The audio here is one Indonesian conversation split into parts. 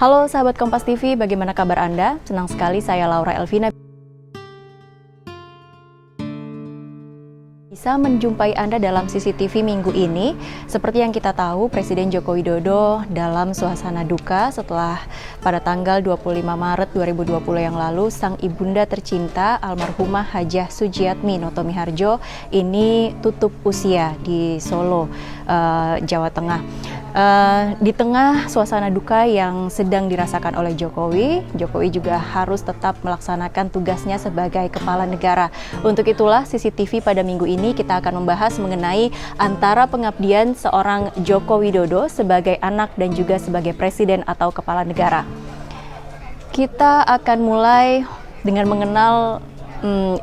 Halo sahabat Kompas TV, bagaimana kabar Anda? Senang sekali saya Laura Elvina bisa menjumpai Anda dalam CCTV minggu ini. Seperti yang kita tahu, Presiden Joko Widodo dalam suasana duka setelah pada tanggal 25 Maret 2020 yang lalu, sang ibunda tercinta almarhumah Hajah Sujiatmi Notomiharjo ini tutup usia di Solo, Jawa Tengah. Di tengah suasana duka yang sedang dirasakan oleh Jokowi juga harus tetap melaksanakan tugasnya sebagai kepala negara. Untuk itulah CCTV pada minggu ini kita akan membahas mengenai antara pengabdian seorang Joko Widodo sebagai anak dan juga sebagai presiden atau kepala negara. Kita akan mulai dengan mengenal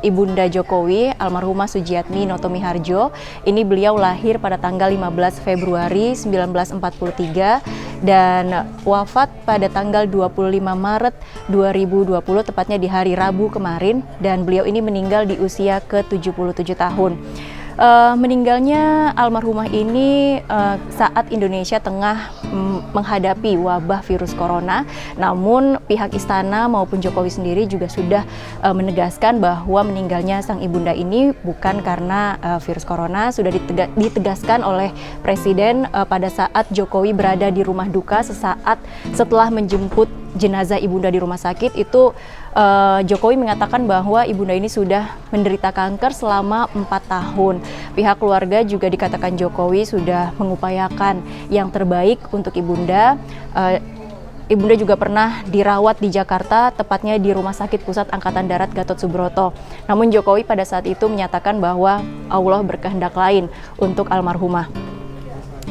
Ibunda Jokowi, almarhumah Sujiatmi Notomiharjo. Ini beliau lahir pada tanggal 15 Februari 1943 dan wafat pada tanggal 25 Maret 2020, tepatnya di hari Rabu kemarin, dan beliau ini meninggal di usia ke-77 tahun. Meninggalnya almarhumah ini saat Indonesia tengah menghadapi wabah virus corona. Namun pihak istana maupun Jokowi sendiri juga sudah menegaskan bahwa meninggalnya sang ibunda ini bukan karena virus corona. Sudah ditegaskan oleh Presiden pada saat Jokowi berada di rumah duka sesaat setelah menjemput jenazah ibunda di rumah sakit itu. Jokowi mengatakan bahwa ibunda ini sudah menderita kanker selama 4 tahun. Pihak keluarga juga dikatakan Jokowi sudah mengupayakan yang terbaik untuk ibunda. Ibunda juga pernah dirawat di Jakarta, tepatnya di Rumah Sakit Pusat Angkatan Darat Gatot Subroto. Namun Jokowi pada saat itu menyatakan bahwa Allah berkehendak lain untuk almarhumah.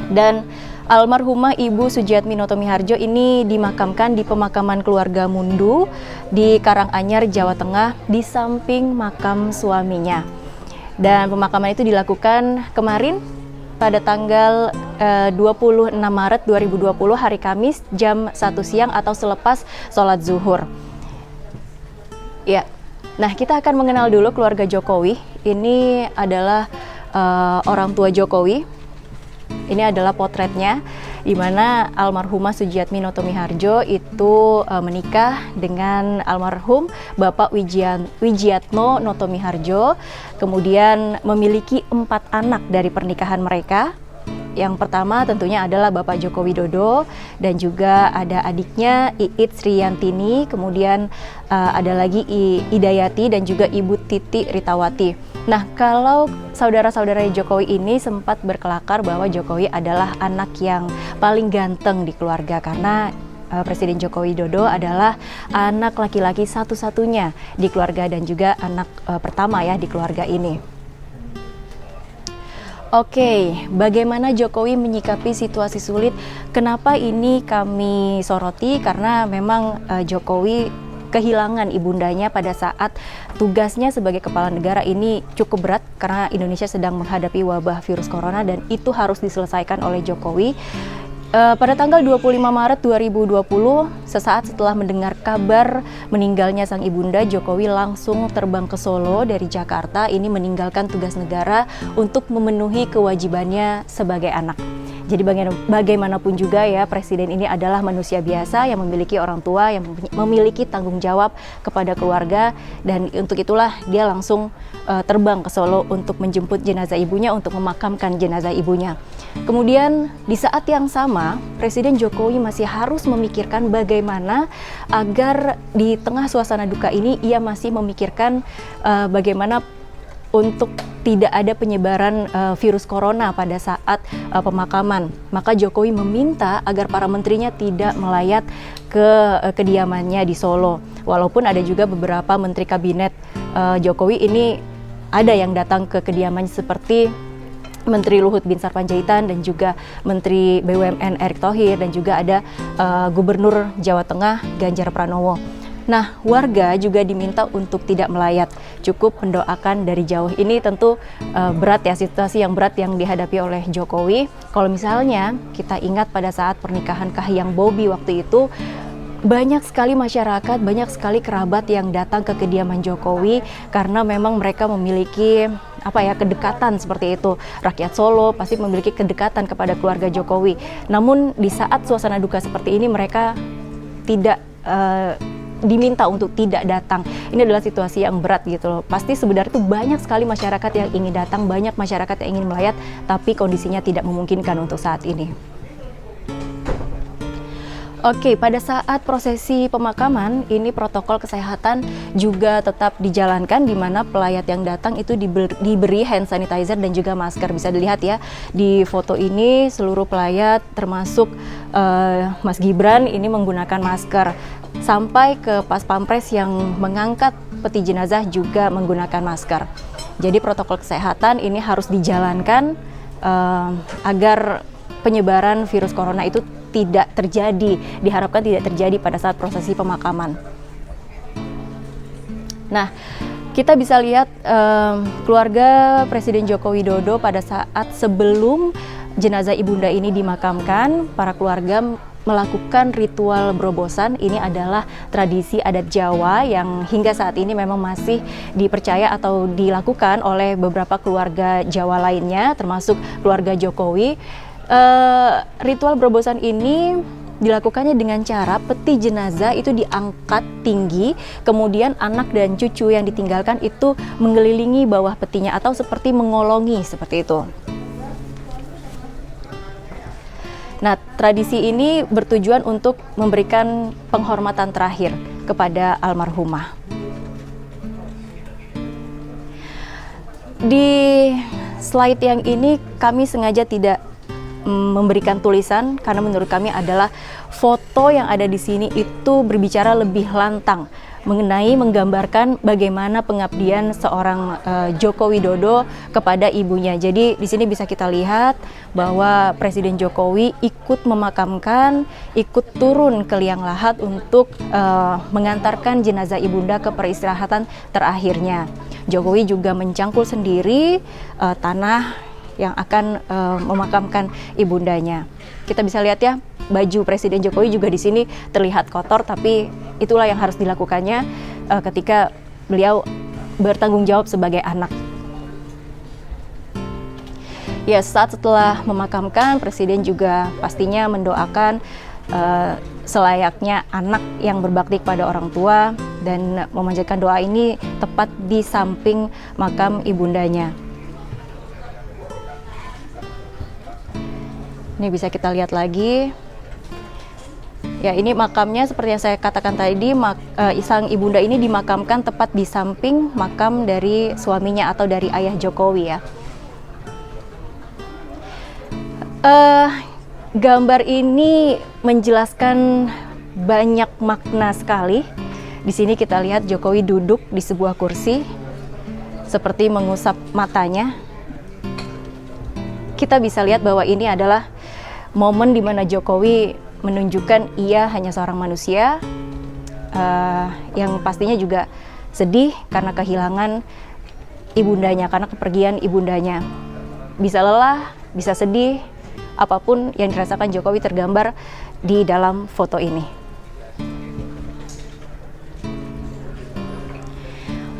Dan almarhumah Ibu Sujiatmi Notomiharjo ini dimakamkan di pemakaman keluarga Mundu di Karanganyar, Jawa Tengah, di samping makam suaminya. Dan pemakaman itu dilakukan kemarin pada tanggal 26 Maret 2020 hari Kamis jam 1 siang atau selepas sholat zuhur. Ya, nah kita akan mengenal dulu keluarga Jokowi. Ini adalah orang tua Jokowi. Ini adalah potretnya, di mana almarhumah Sujiatmi Notomiharjo itu menikah dengan almarhum Bapak Wijiatno Notomiharjo, kemudian memiliki 4 anak dari pernikahan mereka. Yang pertama tentunya adalah Bapak Joko Widodo dan juga ada adiknya Iit Sriyantini, kemudian ada lagi Idayati dan juga Ibu Titi Ritawati. Nah, kalau saudara-saudara Jokowi ini sempat berkelakar bahwa Jokowi adalah anak yang paling ganteng di keluarga karena Presiden Joko Widodo adalah anak laki-laki satu-satunya di keluarga dan juga anak pertama ya di keluarga ini. Oke, bagaimana Jokowi menyikapi situasi sulit? Kenapa ini kami soroti? Karena memang Jokowi kehilangan ibundanya pada saat tugasnya sebagai kepala negara ini cukup berat karena Indonesia sedang menghadapi wabah virus corona dan itu harus diselesaikan oleh Jokowi. Pada tanggal 25 Maret 2020, sesaat setelah mendengar kabar meninggalnya sang ibunda, Jokowi langsung terbang ke Solo dari Jakarta, ini meninggalkan tugas negara untuk memenuhi kewajibannya sebagai anak. Jadi bagaimanapun juga ya, Presiden ini adalah manusia biasa yang memiliki orang tua, yang memiliki tanggung jawab kepada keluarga, dan untuk itulah dia langsung terbang ke Solo untuk menjemput jenazah ibunya, untuk memakamkan jenazah ibunya. Kemudian di saat yang sama, Presiden Jokowi masih harus memikirkan bagaimana agar di tengah suasana duka ini ia masih memikirkan bagaimana untuk tidak ada penyebaran virus corona pada saat pemakaman. Maka Jokowi meminta agar para menterinya tidak melayat ke kediamannya di Solo. Walaupun ada juga beberapa menteri kabinet Jokowi ini ada yang datang ke kediamannya seperti Menteri Luhut Binsar Panjaitan dan juga Menteri BUMN Erick Thohir dan juga ada Gubernur Jawa Tengah Ganjar Pranowo. Nah, warga juga diminta untuk tidak melayat, cukup mendoakan dari jauh. Ini tentu berat ya, situasi yang berat yang dihadapi oleh Jokowi. Kalau misalnya kita ingat pada saat pernikahan Kahiyang Bobi waktu itu, banyak sekali masyarakat, banyak sekali kerabat yang datang ke kediaman Jokowi karena memang mereka memiliki kedekatan seperti itu. Rakyat Solo pasti memiliki kedekatan kepada keluarga Jokowi. Namun di saat suasana duka seperti ini mereka tidak diminta untuk tidak datang. Ini adalah situasi yang berat gitu loh. Pasti sebenarnya itu banyak sekali masyarakat yang ingin datang, banyak masyarakat yang ingin melayat, tapi kondisinya tidak memungkinkan untuk saat ini. Oke, pada saat prosesi pemakaman, ini protokol kesehatan juga tetap dijalankan, di mana pelayat yang datang itu diberi hand sanitizer dan juga masker. Bisa dilihat ya, di foto ini seluruh pelayat termasuk Mas Gibran ini menggunakan masker. Sampai ke pas pampres yang mengangkat peti jenazah juga menggunakan masker. Jadi protokol kesehatan ini harus dijalankan agar penyebaran virus corona itu tidak terjadi, diharapkan tidak terjadi pada saat prosesi pemakaman. Nah, kita bisa lihat keluarga Presiden Joko Widodo pada saat sebelum jenazah ibunda ini dimakamkan, para keluarga melakukan ritual berobosan. Ini adalah tradisi adat Jawa yang hingga saat ini memang masih dipercaya atau dilakukan oleh beberapa keluarga Jawa lainnya, termasuk keluarga Jokowi. Ritual berobosan ini dilakukannya dengan cara peti jenazah itu diangkat tinggi, kemudian anak dan cucu yang ditinggalkan itu mengelilingi bawah petinya atau seperti mengolongi seperti itu. Nah, tradisi ini bertujuan untuk memberikan penghormatan terakhir kepada almarhumah. Di slide yang ini kami sengaja tidak memberikan tulisan karena menurut kami adalah foto yang ada di sini itu berbicara lebih lantang mengenai menggambarkan bagaimana pengabdian seorang Joko Widodo kepada ibunya. Jadi di sini bisa kita lihat bahwa Presiden Jokowi ikut memakamkan, ikut turun ke liang lahat untuk mengantarkan jenazah ibunda ke peristirahatan terakhirnya. Jokowi juga mencangkul sendiri tanah yang akan memakamkan ibundanya. Kita bisa lihat ya, baju Presiden Jokowi juga di sini terlihat kotor, tapi itulah yang harus dilakukannya ketika beliau bertanggung jawab sebagai anak. Ya, saat setelah memakamkan, Presiden juga pastinya mendoakan selayaknya anak yang berbakti kepada orang tua dan memanjatkan doa ini tepat di samping makam ibundanya. Ini bisa kita lihat lagi. Ya, ini makamnya seperti yang saya katakan tadi, sang ibunda ini dimakamkan tepat di samping makam dari suaminya atau dari ayah Jokowi ya. Gambar ini menjelaskan banyak makna sekali. Di sini kita lihat Jokowi duduk di sebuah kursi seperti mengusap matanya. Kita bisa lihat bahwa ini adalah momen di mana Jokowi menunjukkan ia hanya seorang manusia yang pastinya juga sedih karena kehilangan ibundanya, karena kepergian ibundanya. Bisa lelah, bisa sedih, apapun yang dirasakan Jokowi tergambar di dalam foto ini.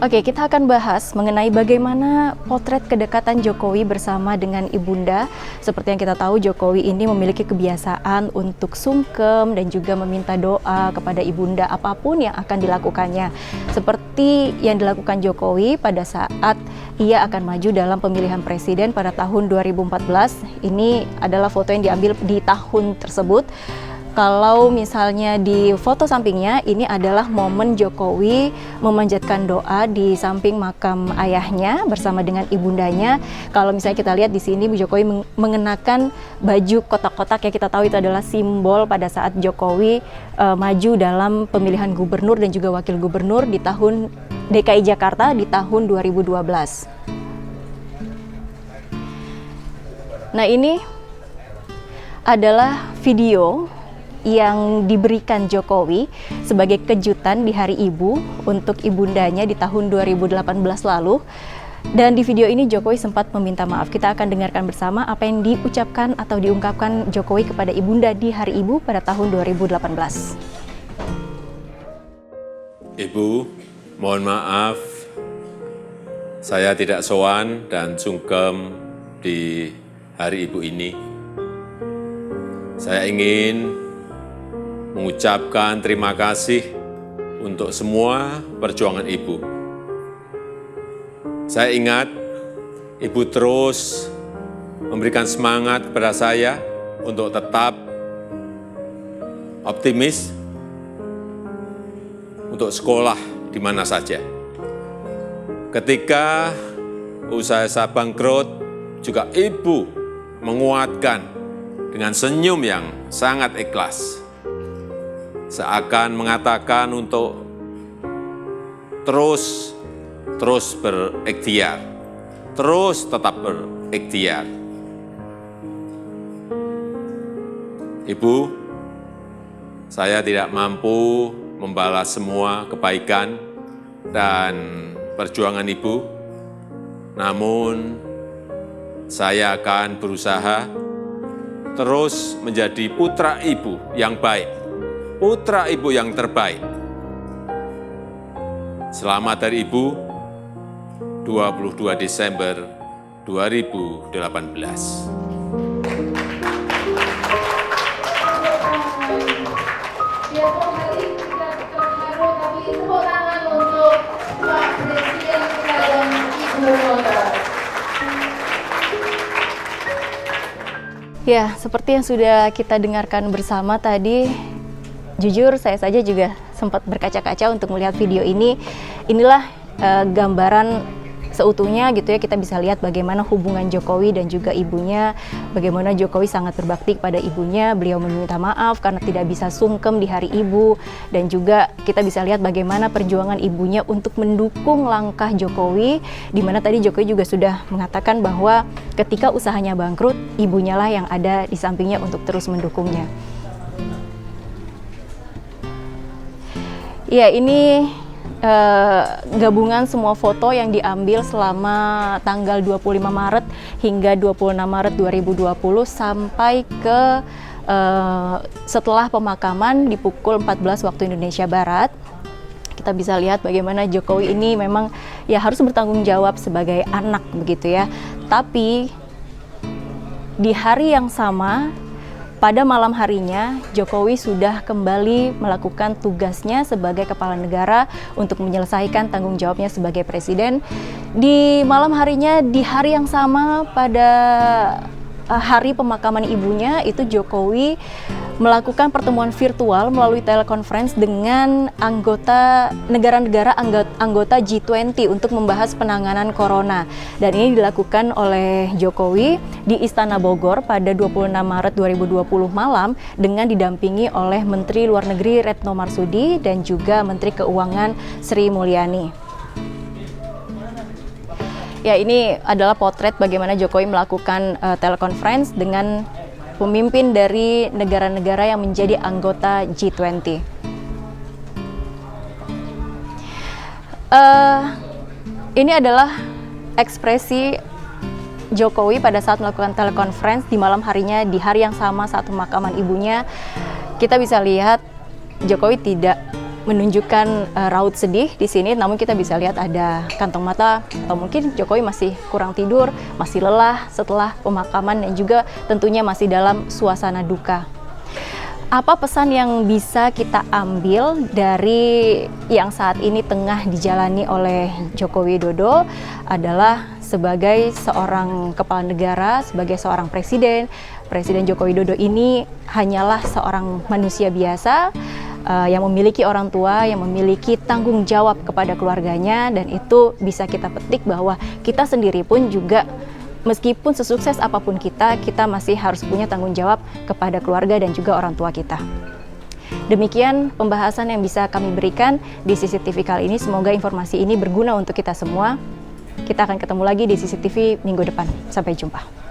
Oke, kita akan bahas mengenai bagaimana potret kedekatan Jokowi bersama dengan ibunda. Seperti yang kita tahu, Jokowi ini memiliki kebiasaan untuk sungkem dan juga meminta doa kepada ibunda apapun yang akan dilakukannya. Seperti yang dilakukan Jokowi pada saat ia akan maju dalam pemilihan presiden pada tahun 2014. Ini adalah foto yang diambil di tahun tersebut. Kalau misalnya di foto sampingnya, ini adalah momen Jokowi memanjatkan doa di samping makam ayahnya bersama dengan ibundanya. Kalau misalnya kita lihat di sini, Jokowi mengenakan baju kotak-kotak yang kita tahu itu adalah simbol pada saat Jokowi maju dalam pemilihan gubernur dan juga wakil gubernur di tahun DKI Jakarta di tahun 2012. Nah, ini adalah video yang diberikan Jokowi sebagai kejutan di Hari Ibu untuk ibundanya di tahun 2018 lalu. Dan di video ini Jokowi sempat meminta maaf. Kita akan dengarkan bersama apa yang diucapkan atau diungkapkan Jokowi kepada ibunda di Hari Ibu pada tahun 2018. Ibu, mohon maaf saya tidak sowan dan sungkem di Hari Ibu ini. Saya ingin mengucapkan terima kasih untuk semua perjuangan Ibu. Saya ingat Ibu terus memberikan semangat kepada saya untuk tetap optimis untuk sekolah di mana saja. Ketika usaha saya bangkrut, juga Ibu menguatkan dengan senyum yang sangat ikhlas. Seakan mengatakan untuk terus berikhtiar, terus tetap berikhtiar. Ibu, saya tidak mampu membalas semua kebaikan dan perjuangan Ibu, namun saya akan berusaha terus menjadi putra Ibu yang baik, putra Ibu yang terbaik. Selamat Hari Ibu, 22 Desember 2018. Ya, seperti yang sudah kita dengarkan bersama tadi, jujur saya saja juga sempat berkaca-kaca untuk melihat video ini. Inilah gambaran seutuhnya gitu ya, kita bisa lihat bagaimana hubungan Jokowi dan juga ibunya, bagaimana Jokowi sangat berbakti kepada ibunya, beliau meminta maaf karena tidak bisa sungkem di hari ibu, dan juga kita bisa lihat bagaimana perjuangan ibunya untuk mendukung langkah Jokowi, di mana tadi Jokowi juga sudah mengatakan bahwa ketika usahanya bangkrut, ibunya lah yang ada di sampingnya untuk terus mendukungnya. Ya, ini gabungan semua foto yang diambil selama tanggal 25 Maret hingga 26 Maret 2020 sampai ke setelah pemakaman di pukul 14 waktu Indonesia Barat. Kita bisa lihat bagaimana Jokowi ini memang ya harus bertanggung jawab sebagai anak begitu ya. Tapi di hari yang sama, pada malam harinya, Jokowi sudah kembali melakukan tugasnya sebagai kepala negara untuk menyelesaikan tanggung jawabnya sebagai presiden. Di malam harinya, di hari yang sama pada hari pemakaman ibunya, itu Jokowi melakukan pertemuan virtual melalui telekonferensi dengan negara-negara anggota G20 untuk membahas penanganan corona. Dan ini dilakukan oleh Jokowi di Istana Bogor pada 26 Maret 2020 malam dengan didampingi oleh Menteri Luar Negeri Retno Marsudi dan juga Menteri Keuangan Sri Mulyani. Ya, ini adalah potret bagaimana Jokowi melakukan telekonferensi dengan pemimpin dari negara-negara yang menjadi anggota G20. Ini adalah ekspresi Jokowi pada saat melakukan telekonferensi di malam harinya, di hari yang sama saat pemakaman ibunya. Kita bisa lihat Jokowi tidak menunjukkan raut sedih di sini, namun kita bisa lihat ada kantong mata, atau mungkin Jokowi masih kurang tidur, masih lelah setelah pemakaman, dan juga tentunya masih dalam suasana duka. Apa pesan yang bisa kita ambil dari yang saat ini tengah dijalani oleh Joko Widodo adalah sebagai seorang kepala negara, sebagai seorang presiden, Presiden Joko Widodo ini hanyalah seorang manusia biasa yang memiliki orang tua, yang memiliki tanggung jawab kepada keluarganya, dan itu bisa kita petik bahwa kita sendiri pun juga meskipun sesukses apapun kita masih harus punya tanggung jawab kepada keluarga dan juga orang tua kita. Demikian pembahasan yang bisa kami berikan di CCTV kali ini. Semoga informasi ini berguna untuk kita semua. Kita akan ketemu lagi di CCTV minggu depan. Sampai jumpa.